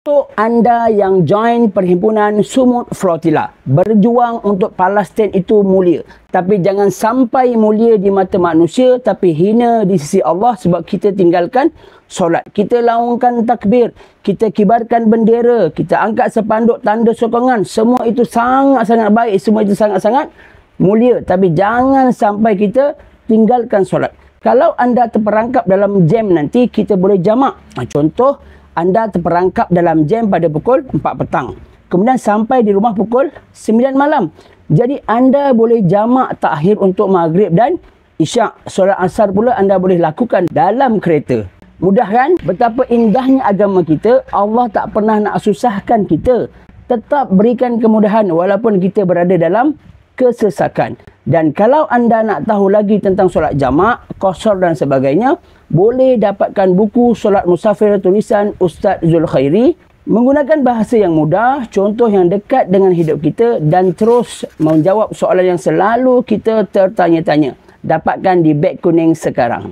Untuk anda yang join perhimpunan Sumut Flotilla, berjuang untuk Palestin itu mulia. Tapi jangan sampai mulia di mata manusia, tapi hina di sisi Allah sebab kita tinggalkan solat. Kita laungkan takbir, kita kibarkan bendera, kita angkat sepanduk tanda sokongan. Semua itu sangat-sangat baik, semua itu sangat-sangat mulia. Tapi jangan sampai kita tinggalkan solat. Kalau anda terperangkap dalam jam nanti, kita boleh jamak. Contoh, anda terperangkap dalam jam pada pukul 4 petang. Kemudian sampai di rumah pukul 9 malam. Jadi anda boleh jamak takhir untuk maghrib dan isyak. Solat asar pula anda boleh lakukan dalam kereta. Mudah kan? Betapa indahnya agama kita. Allah tak pernah nak susahkan kita. Tetap berikan kemudahan walaupun kita berada dalam kesesakan. Dan kalau anda nak tahu lagi tentang solat jamak, qasar dan sebagainya, boleh dapatkan buku Solat Musafir tulisan Ustaz Zulkhairi menggunakan bahasa yang mudah, contoh yang dekat dengan hidup kita dan terus menjawab soalan yang selalu kita tertanya-tanya. Dapatkan di beg kuning sekarang.